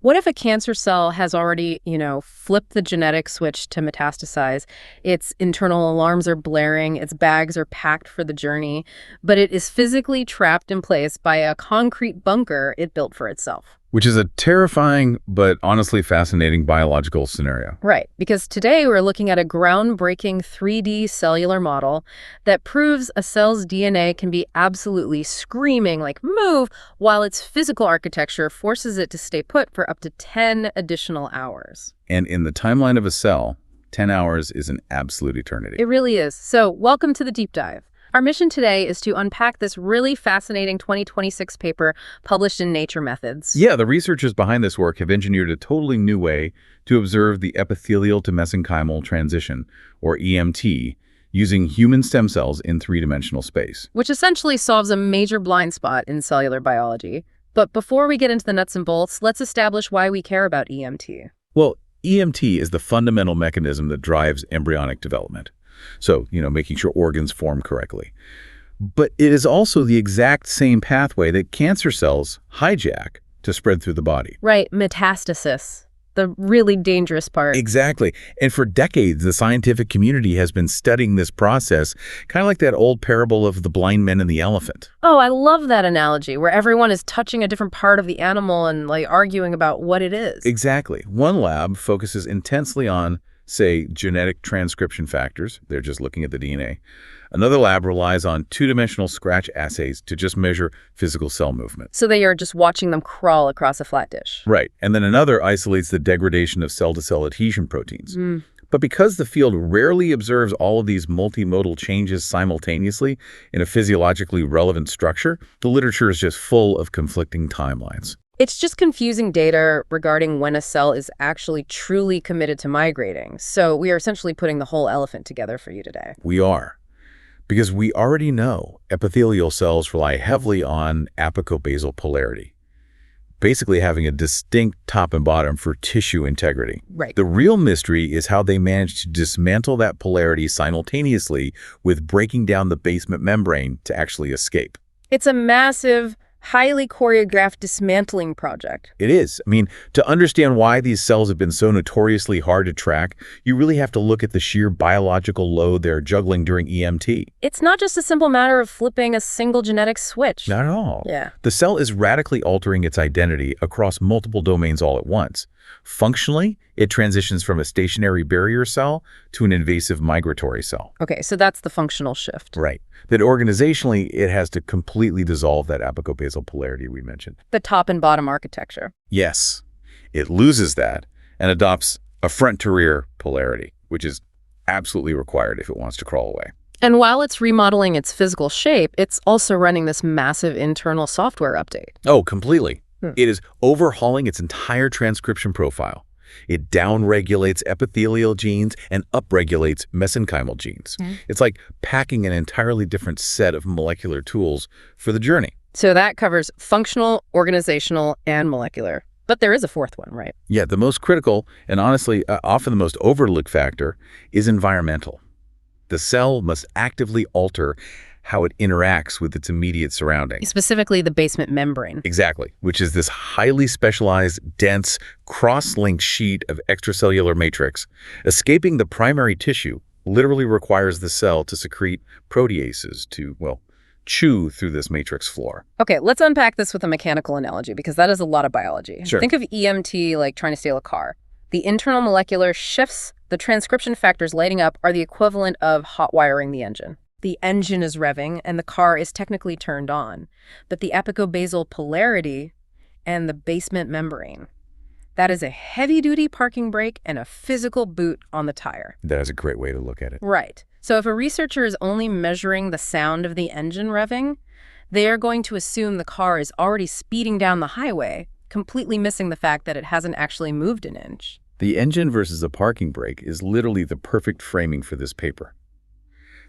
What if a cancer cell has already, flipped the genetic switch to metastasize? Its internal alarms are blaring, its bags are packed for the journey, but it is physically trapped in place by a concrete bunker it built for itself. Which is a terrifying but honestly fascinating biological scenario. Right, because today we're looking at a groundbreaking 3D cellular model that proves a cell's DNA can be absolutely screaming like move, while its physical architecture forces it to stay put for up to 10 additional hours. And in the timeline of a cell, 10 hours is an absolute eternity. It really is. So welcome to the deep dive. Our mission today is to unpack this really fascinating 2026 paper published in Nature Methods. Yeah, the researchers behind this work have engineered a totally new way to observe the epithelial-to-mesenchymal transition, or EMT, using human stem cells in three-dimensional space. Which essentially solves a major blind spot in cellular biology. But before we get into the nuts and bolts, let's establish why we care about EMT. Well, EMT is the fundamental mechanism that drives embryonic development. So, making sure organs form correctly. But it is also the exact same pathway that cancer cells hijack to spread through the body. Right, metastasis, the really dangerous part. Exactly. And for decades, the scientific community has been studying this process, kind of like that old parable of the blind men and the elephant. Oh, I love that analogy, where everyone is touching a different part of the animal and arguing about what it is. Exactly. One lab focuses intensely on, say, genetic transcription factors. They're just looking at the DNA. Another lab relies on two-dimensional scratch assays to just measure physical cell movement. So they are just watching them crawl across a flat dish. Right. And then another isolates the degradation of cell-to-cell adhesion proteins. But because the field rarely observes all of these multimodal changes simultaneously in a physiologically relevant structure, the literature is just full of conflicting timelines. It's just confusing data regarding when a cell is actually truly committed to migrating. So we are essentially putting the whole elephant together for you today. We are. Because we already know epithelial cells rely heavily on apicobasal polarity, basically having a distinct top and bottom for tissue integrity. Right. The real mystery is how they manage to dismantle that polarity simultaneously with breaking down the basement membrane to actually escape. It's a massive, highly choreographed dismantling project. It is. To understand why these cells have been so notoriously hard to track, you really have to look at the sheer biological load they're juggling during EMT. It's not just a simple matter of flipping a single genetic switch. Not at all. Yeah. The cell is radically altering its identity across multiple domains all at once. Functionally, it transitions from a stationary barrier cell to an invasive migratory cell. Okay, so that's the functional shift. Right. That organizationally, it has to completely dissolve that apicobasal polarity we mentioned. The top and bottom architecture. Yes. It loses that and adopts a front-to-rear polarity, which is absolutely required if it wants to crawl away. And while it's remodeling its physical shape, it's also running this massive internal software update. Oh, completely. It is overhauling its entire transcription profile. It downregulates epithelial genes and upregulates mesenchymal genes. It's like packing an entirely different set of molecular tools for the journey. So that covers functional, organizational, and molecular. But there is a fourth one, right? Yeah, the most critical and honestly often the most overlooked factor is environmental. The cell must actively alter how it interacts with its immediate surroundings. Specifically the basement membrane. Exactly, which is this highly specialized, dense, cross-linked sheet of extracellular matrix. Escaping the primary tissue literally requires the cell to secrete proteases to, chew through this matrix floor. Okay, let's unpack this with a mechanical analogy, because that is a lot of biology. Sure. Think of EMT like trying to steal a car. The internal molecular shifts, the transcription factors lighting up are the equivalent of hot wiring the engine. The engine is revving and the car is technically turned on, but the apicobasal polarity and the basement membrane, that is a heavy-duty parking brake and a physical boot on the tire. That is a great way to look at it. Right. So if a researcher is only measuring the sound of the engine revving, they are going to assume the car is already speeding down the highway, completely missing the fact that it hasn't actually moved an inch. The engine versus a parking brake is literally the perfect framing for this paper.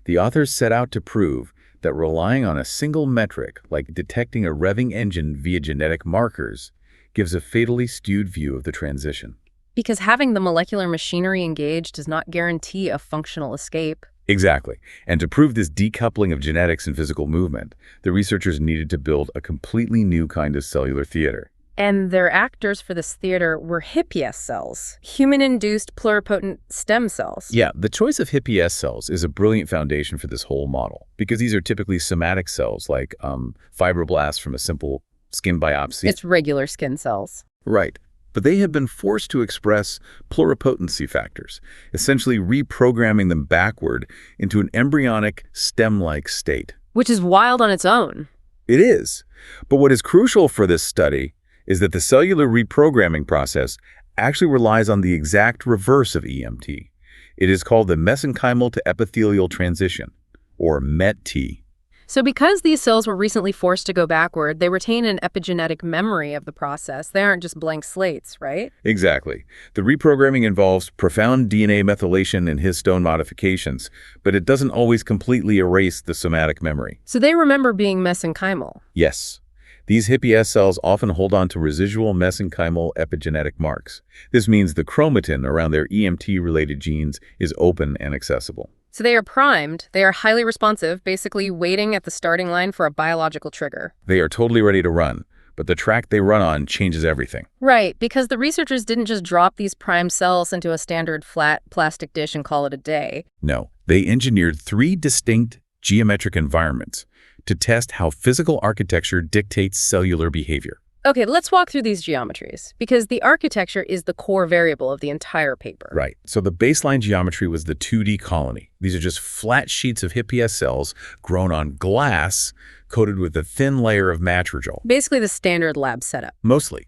The authors set out to prove that relying on a single metric, like detecting a revving engine via genetic markers, gives a fatally skewed view of the transition. Because having the molecular machinery engaged does not guarantee a functional escape. Exactly. And to prove this decoupling of genetics and physical movement, the researchers needed to build a completely new kind of cellular theater. And their actors for this theater were HIPS cells, human-induced pluripotent stem cells. Yeah, the choice of HIPS cells is a brilliant foundation for this whole model, because these are typically somatic cells, like fibroblasts from a simple skin biopsy. It's regular skin cells. Right. But they have been forced to express pluripotency factors, essentially reprogramming them backward into an embryonic stem-like state. Which is wild on its own. It is. But what is crucial for this study is that the cellular reprogramming process actually relies on the exact reverse of EMT. It is called the mesenchymal to epithelial transition, or MET-T. So because these cells were recently forced to go backward, they retain an epigenetic memory of the process. They aren't just blank slates, right? Exactly. The reprogramming involves profound DNA methylation and histone modifications, but it doesn't always completely erase the somatic memory. So they remember being mesenchymal. Yes. These HIPS cells often hold on to residual mesenchymal epigenetic marks. This means the chromatin around their EMT-related genes is open and accessible. So they are primed, they are highly responsive, basically waiting at the starting line for a biological trigger. They are totally ready to run, but the track they run on changes everything. Right, because the researchers didn't just drop these primed cells into a standard flat plastic dish and call it a day. No, they engineered 3 distinct geometric environments to test how physical architecture dictates cellular behavior. Okay, let's walk through these geometries, because the architecture is the core variable of the entire paper. Right. So the baseline geometry was the 2D colony. These are just flat sheets of HIPS cells grown on glass, coated with a thin layer of matrigel. Basically the standard lab setup. Mostly.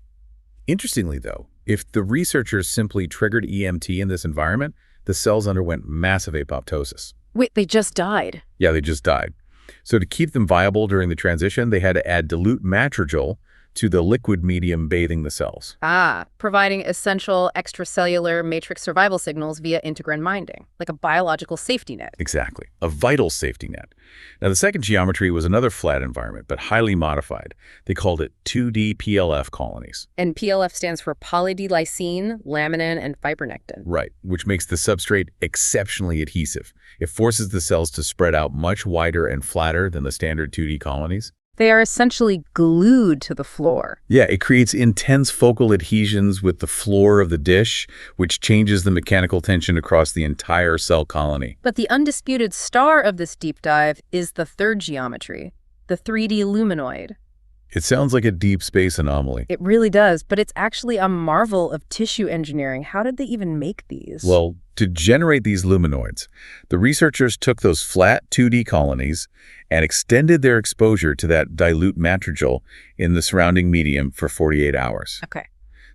Interestingly, though, if the researchers simply triggered EMT in this environment, the cells underwent massive apoptosis. Wait, they just died? Yeah, they just died. So to keep them viable during the transition, they had to add dilute matrigel to the liquid medium bathing the cells. Providing essential extracellular matrix survival signals via integrin binding, like a biological safety net. Exactly. A vital safety net. Now, the second geometry was another flat environment, but highly modified. They called it 2D PLF colonies. And PLF stands for poly-D-lysine, laminin, and fibronectin. Right, which makes the substrate exceptionally adhesive. It forces the cells to spread out much wider and flatter than the standard 2D colonies. They are essentially glued to the floor. Yeah, it creates intense focal adhesions with the floor of the dish, which changes the mechanical tension across the entire cell colony. But the undisputed star of this deep dive is the third geometry, the 3D lumenoid. It sounds like a deep space anomaly. It really does, but it's actually a marvel of tissue engineering. How did they even make these? Well, to generate these lumenoids, the researchers took those flat 2D colonies and extended their exposure to that dilute matrigel in the surrounding medium for 48 hours. Okay.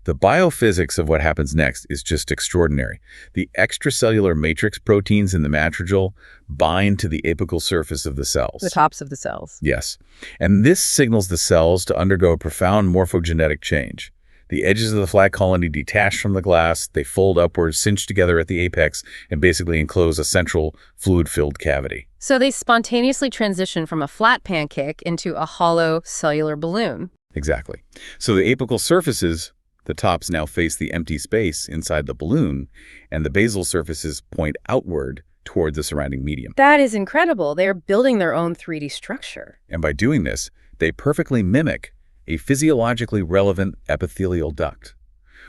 The biophysics of what happens next is just extraordinary. The extracellular matrix proteins in the matrigel bind to the apical surface of the cells. The tops of the cells. Yes. And this signals the cells to undergo a profound morphogenetic change. The edges of the flat colony detach from the glass, they fold upwards, cinch together at the apex, and basically enclose a central fluid-filled cavity. So they spontaneously transition from a flat pancake into a hollow cellular balloon. Exactly. So the apical surfaces, the tops now face the empty space inside the balloon, and the basal surfaces point outward toward the surrounding medium. That is incredible. They are building their own 3D structure. And by doing this, they perfectly mimic a physiologically relevant epithelial duct,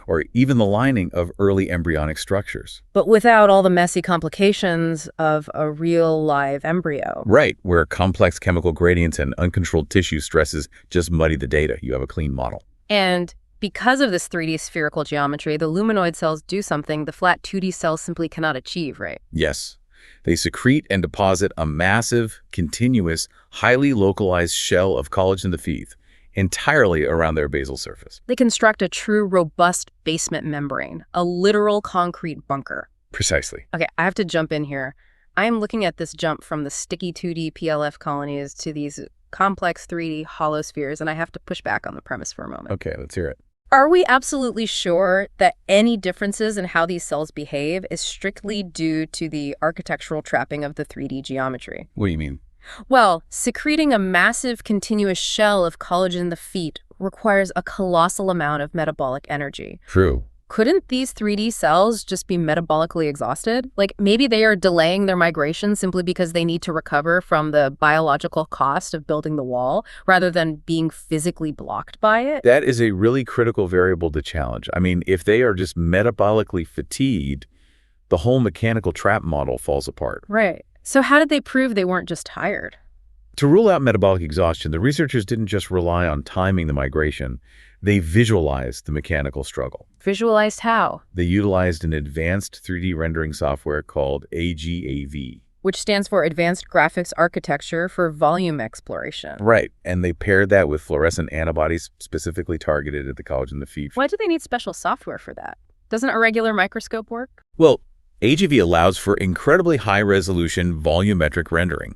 or even the lining of early embryonic structures. But without all the messy complications of a real live embryo. Right, where complex chemical gradients and uncontrolled tissue stresses just muddy the data. You have a clean model. And because of this 3D spherical geometry, the lumenoid cells do something the flat 2D cells simply cannot achieve, right? Yes. They secrete and deposit a massive, continuous, highly localized shell of collagen to feed entirely around their basal surface. They construct a true robust basement membrane, a literal concrete bunker. Precisely. Okay, I have to jump in here. I am looking at this jump from the sticky 2D PLF colonies to these complex 3D hollow spheres, and I have to push back on the premise for a moment. Okay, let's hear it. Are we absolutely sure that any differences in how these cells behave is strictly due to the architectural trapping of the 3D geometry? What do you mean? Well, secreting a massive continuous shell of collagen in the feet requires a colossal amount of metabolic energy. True. couldn't these 3D cells just be metabolically exhausted? Like maybe they are delaying their migration simply because they need to recover from the biological cost of building the wall rather than being physically blocked by it? That is a really critical variable to challenge. I mean, if they are just metabolically fatigued, the whole mechanical trap model falls apart. Right. So how did they prove they weren't just tired? To rule out metabolic exhaustion, the researchers didn't just rely on timing the migration. They visualized the mechanical struggle. Visualized how? They utilized an advanced 3D rendering software called AGAV. Which stands for Advanced Graphics Architecture for Volume Exploration. Right, and they paired that with fluorescent antibodies specifically targeted at the collagen the feed. Why do they need special software for that? Doesn't a regular microscope work? Well, AGV allows for incredibly high-resolution volumetric rendering.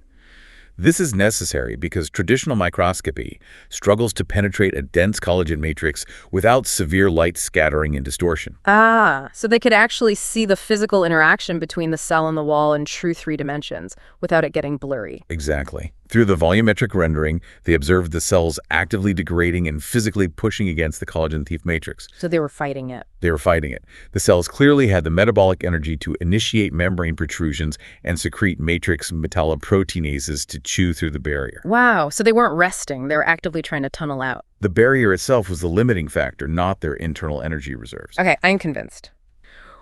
This is necessary because traditional microscopy struggles to penetrate a dense collagen matrix without severe light scattering and distortion. Ah, so they could actually see the physical interaction between the cell and the wall in true 3 dimensions without it getting blurry. Exactly. Through the volumetric rendering, they observed the cells actively degrading and physically pushing against the collagen thief matrix. So they were fighting it. They were fighting it. The cells clearly had the metabolic energy to initiate membrane protrusions and secrete matrix metalloproteinases to chew through the barrier. Wow, so they weren't resting. They were actively trying to tunnel out. The barrier itself was the limiting factor, not their internal energy reserves. Okay, I'm convinced.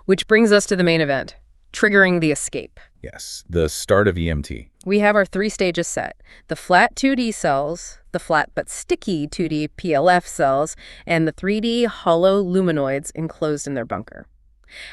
Which brings us to the main event, triggering the escape. Yes, the start of EMT. We have our 3 stages set. The flat 2D cells, the flat but sticky 2D PLF cells, and the 3D hollow lumenoids enclosed in their bunker.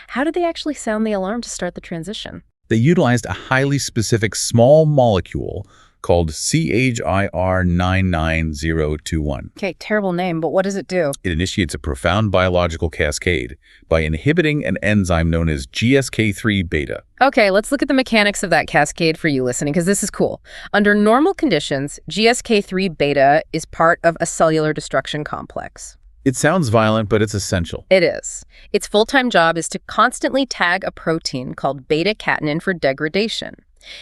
How did they actually sound the alarm to start the transition? They utilized a highly specific small molecule called CHIR99021. Okay, terrible name, but what does it do? It initiates a profound biological cascade by inhibiting an enzyme known as GSK3 beta. Okay, let's look at the mechanics of that cascade for you listening, because this is cool. Under normal conditions, GSK3 beta is part of a cellular destruction complex. It sounds violent, but it's essential. It is. Its full-time job is to constantly tag a protein called beta-catenin for degradation.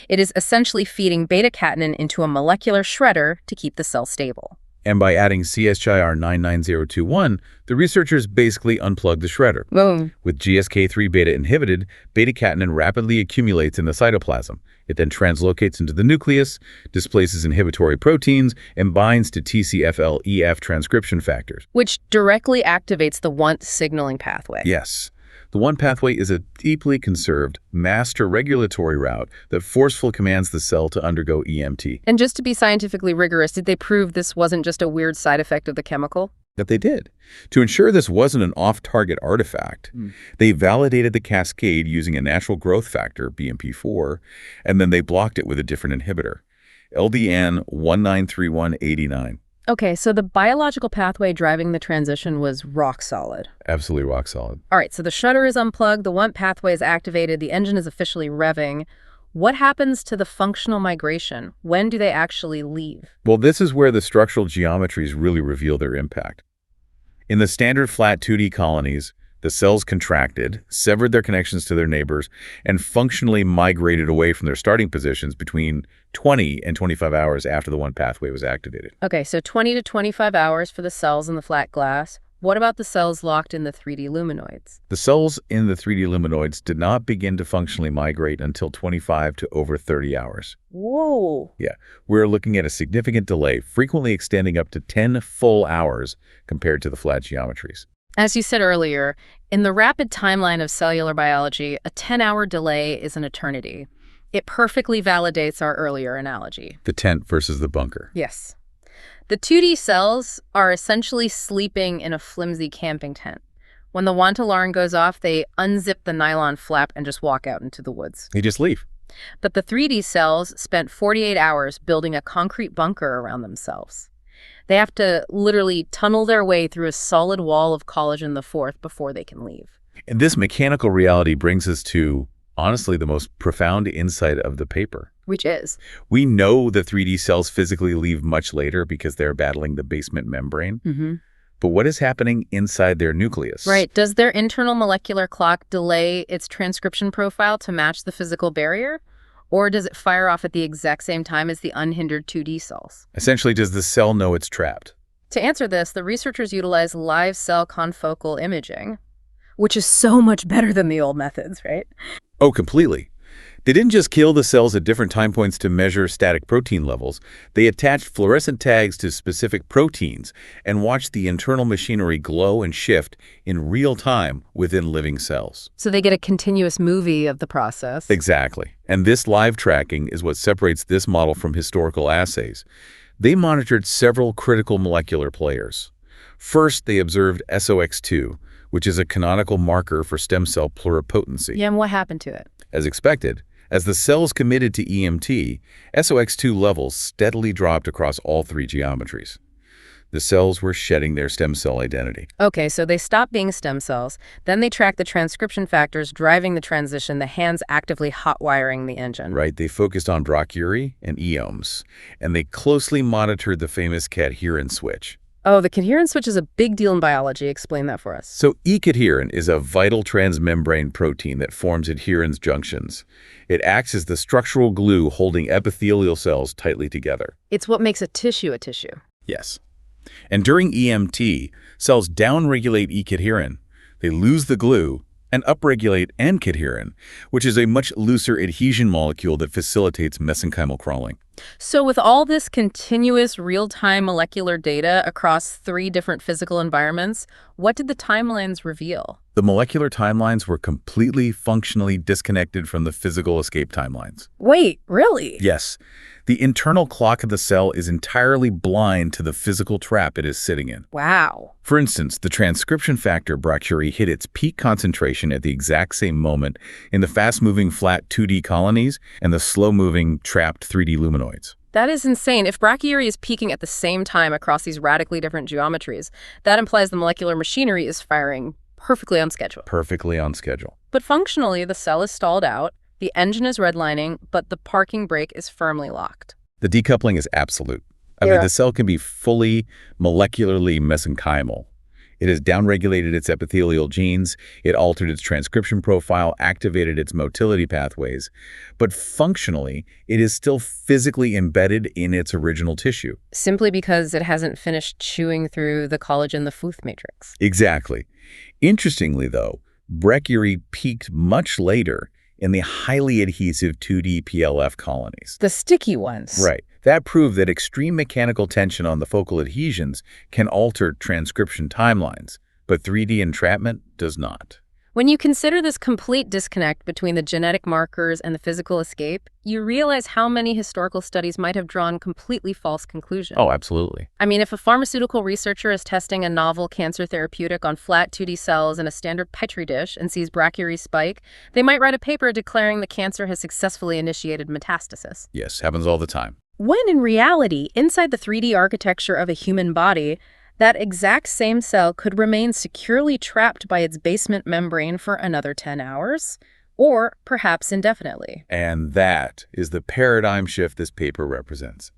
It is essentially feeding beta-catenin into a molecular shredder to keep the cell stable. And by adding CHIR99021, the researchers basically unplugged the shredder. Boom. With GSK3 beta inhibited, beta-catenin rapidly accumulates in the cytoplasm. It then translocates into the nucleus, displaces inhibitory proteins, and binds to TCFL-EF transcription factors. Which directly activates the WNT signaling pathway. Yes. The WNT pathway is a deeply conserved master regulatory route that forcefully commands the cell to undergo EMT. And just to be scientifically rigorous, did they prove this wasn't just a weird side effect of the chemical? That they did. To ensure this wasn't an off-target artifact, they validated the cascade using a natural growth factor, BMP4, and then they blocked it with a different inhibitor, LDN193189. Okay, so the biological pathway driving the transition was rock solid. Absolutely rock solid. All right, so the shredder is unplugged, the WNT pathway is activated, the engine is officially revving. What happens to the functional migration? When do they actually leave? Well, this is where the structural geometries really reveal their impact. In the standard flat 2D colonies, the cells contracted, severed their connections to their neighbors, and functionally migrated away from their starting positions between 20 and 25 hours after the WNT pathway was activated. Okay, so 20 to 25 hours for the cells in the flat glass. What about the cells locked in the 3D lumenoids? The cells in the 3D lumenoids did not begin to functionally migrate until 25 to over 30 hours. Whoa. Yeah, we're looking at a significant delay, frequently extending up to 10 full hours compared to the flat geometries. As you said earlier, in the rapid timeline of cellular biology, a 10-hour delay is an eternity. It perfectly validates our earlier analogy. The tent versus the bunker. Yes. The 2D cells are essentially sleeping in a flimsy camping tent. When the WNT alarm goes off, they unzip the nylon flap and just walk out into the woods. They just leave. But the 3D cells spent 48 hours building a concrete bunker around themselves. They have to literally tunnel their way through a solid wall of collagen IV before they can leave. And this mechanical reality brings us to, honestly, the most profound insight of the paper. Which is? We know the 3D cells physically leave much later because they're battling the basement membrane. But what is happening inside their nucleus? Right. Does their internal molecular clock delay its transcription profile to match the physical barrier? Or does it fire off at the exact same time as the unhindered 2D cells? Essentially, does the cell know it's trapped? To answer this, the researchers utilize live cell confocal imaging. which is so much better than the old methods, right? Oh, completely. They didn't just kill the cells at different time points to measure static protein levels. They attached fluorescent tags to specific proteins and watched the internal machinery glow and shift in real time within living cells. So they get a continuous movie of the process. Exactly. And this live tracking is what separates this model from historical assays. They monitored several critical molecular players. First, they observed SOX2, which is a canonical marker for stem cell pluripotency. Yeah, and what happened to it? As expected, as the cells committed to EMT, SOX2 levels steadily dropped across all three geometries. The cells were shedding their stem cell identity. Okay, so they stopped being stem cells. Then they tracked the transcription factors driving the transition, the hands actively hot-wiring the engine. Right, they focused on brachyury and eomes, and they closely monitored the famous cadherin switch. Oh, the cadherin switch is a big deal in biology. Explain that for us. So E-cadherin is a vital transmembrane protein that forms adherens junctions. It acts as the structural glue holding epithelial cells tightly together. It's what makes a tissue a tissue. Yes. And during EMT, cells downregulate E-cadherin. They lose the glue and upregulate N-cadherin, which is a much looser adhesion molecule that facilitates mesenchymal crawling. So with all this continuous real-time molecular data across 3 different physical environments, what did the timelines reveal? The molecular timelines were completely functionally disconnected from the physical escape timelines. Wait, really? Yes. The internal clock of the cell is entirely blind to the physical trap it is sitting in. Wow. For instance, the transcription factor brachyury hit its peak concentration at the exact same moment in the fast-moving flat 2D colonies and the slow-moving trapped 3D lumenoids. That is insane. If brachyury is peaking at the same time across these radically different geometries, that implies the molecular machinery is firing perfectly on schedule. Perfectly on schedule. But functionally, the cell is stalled out, the engine is redlining, but the parking brake is firmly locked. The decoupling is absolute. I mean, the cell can be fully molecularly mesenchymal. It has downregulated its epithelial genes, it altered its transcription profile, activated its motility pathways, but functionally, it is still physically embedded in its original tissue. Simply because it hasn't finished chewing through the collagen, the Futh matrix. Exactly. Interestingly, though, brachyury peaked much later in the highly adhesive 2D PLF colonies. The sticky ones. Right. That proved that extreme mechanical tension on the focal adhesions can alter transcription timelines, but 3D entrapment does not. When you consider this complete disconnect between the genetic markers and the physical escape, you realize how many historical studies might have drawn completely false conclusions. Oh, absolutely. I mean, if a pharmaceutical researcher is testing a novel cancer therapeutic on flat 2D cells in a standard Petri dish and sees brachyury spike, they might write a paper declaring the cancer has successfully initiated metastasis. Yes, happens all the time. When in reality, inside the 3D architecture of a human body, that exact same cell could remain securely trapped by its basement membrane for another 10 hours, or perhaps indefinitely. And that is the paradigm shift this paper represents.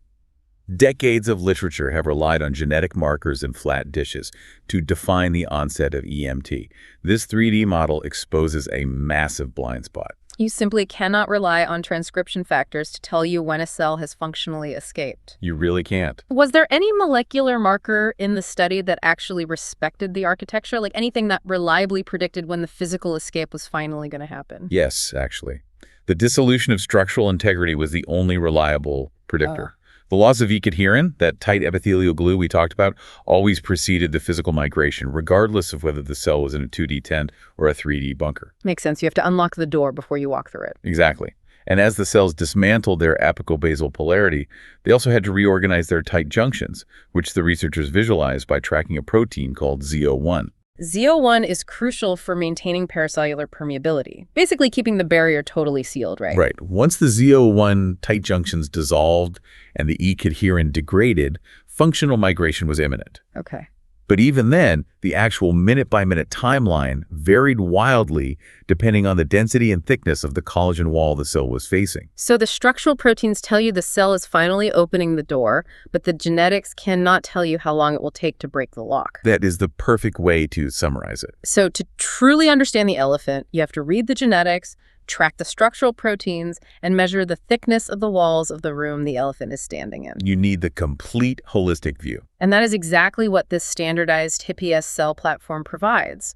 Decades of literature have relied on genetic markers in flat dishes to define the onset of EMT. This 3D model exposes a massive blind spot. You simply cannot rely on transcription factors to tell you when a cell has functionally escaped. You really can't. Was there any molecular marker in the study that actually respected the architecture? Like anything that reliably predicted when the physical escape was finally going to happen? Yes, actually. The dissolution of structural integrity was the only reliable predictor. The laws of E-cadherin, that tight epithelial glue we talked about, always preceded the physical migration, regardless of whether the cell was in a 2D tent or a 3D bunker. Makes sense. You have to unlock the door before you walk through it. Exactly. And as the cells dismantled their apical-basal polarity, they also had to reorganize their tight junctions, which the researchers visualized by tracking a protein called ZO1. ZO1 is crucial for maintaining paracellular permeability, basically keeping the barrier totally sealed, right? Right. Once the ZO1 tight junctions dissolved and the E-cadherin degraded, functional migration was imminent. Okay. But even then, the actual minute-by-minute timeline varied wildly depending on the density and thickness of the collagen wall the cell was facing. So the structural proteins tell you the cell is finally opening the door, but the genetics cannot tell you how long it will take to break the lock. That is the perfect way to summarize it. So to truly understand the elephant, you have to read the genetics, track the structural proteins, and measure the thickness of the walls of the room the elephant is standing in. You need the complete holistic view. And that is exactly what this standardized HipES cell platform provides.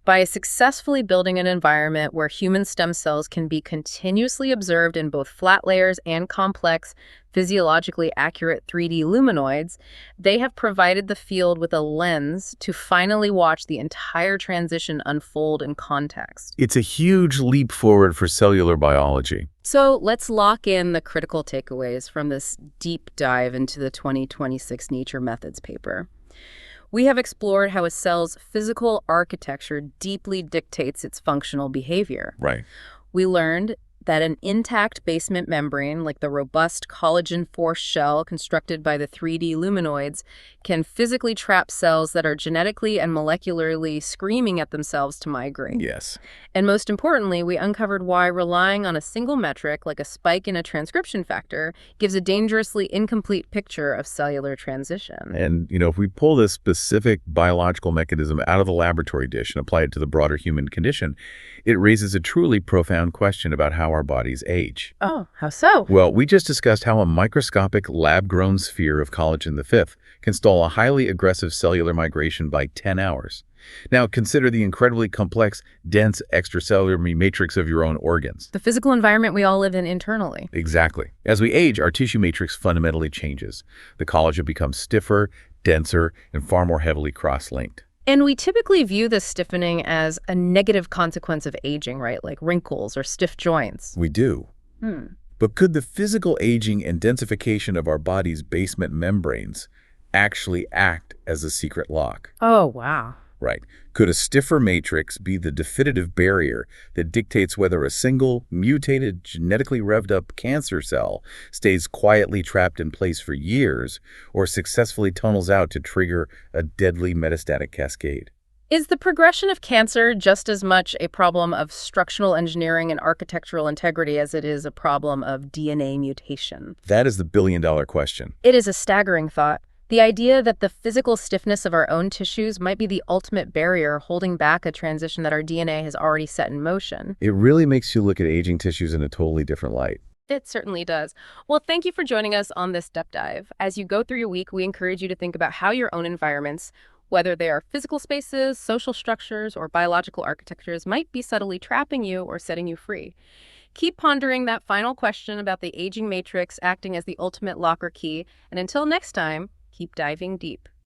By successfully building an environment where human stem cells can be continuously observed in both flat layers and complex, physiologically accurate 3D lumenoids, they have provided the field with a lens to finally watch the entire transition unfold in context. It's a huge leap forward for cellular biology. So let's lock in the critical takeaways from this deep dive into the 2026 Nature Methods paper. We have explored how a cell's physical architecture deeply dictates its functional behavior. Right. We learned that an intact basement membrane, like the robust collagen-forced shell constructed by the 3D lumenoids, can physically trap cells that are genetically and molecularly screaming at themselves to migrate. Yes. And most importantly, we uncovered why relying on a single metric, like a spike in a transcription factor, gives a dangerously incomplete picture of cellular transition. And, if we pull this specific biological mechanism out of the laboratory dish and apply it to the broader human condition, it raises a truly profound question about how our bodies age. Oh, how so? Well, we just discussed how a microscopic lab-grown sphere of collagen V can stall a highly aggressive cellular migration by 10 hours. Now, consider the incredibly complex, dense extracellular matrix of your own organs. The physical environment we all live in internally. Exactly. As we age, our tissue matrix fundamentally changes. The collagen becomes stiffer, denser, and far more heavily cross-linked. And we typically view this stiffening as a negative consequence of aging, right? Like wrinkles or stiff joints. We do. But could the physical aging and densification of our body's basement membranes actually act as a secret lock? Oh, wow. Right. Could a stiffer matrix be the definitive barrier that dictates whether a single, mutated, genetically revved up cancer cell stays quietly trapped in place for years or successfully tunnels out to trigger a deadly metastatic cascade? Is the progression of cancer just as much a problem of structural engineering and architectural integrity as it is a problem of DNA mutation? That is the billion-dollar question. It is a staggering thought. The idea that the physical stiffness of our own tissues might be the ultimate barrier holding back a transition that our DNA has already set in motion. It really makes you look at aging tissues in a totally different light. It certainly does. Well, thank you for joining us on this step dive. As you go through your week, we encourage you to think about how your own environments, whether they are physical spaces, social structures, or biological architectures, might be subtly trapping you or setting you free. Keep pondering that final question about the aging matrix acting as the ultimate lock or key, and until next time, keep diving deep.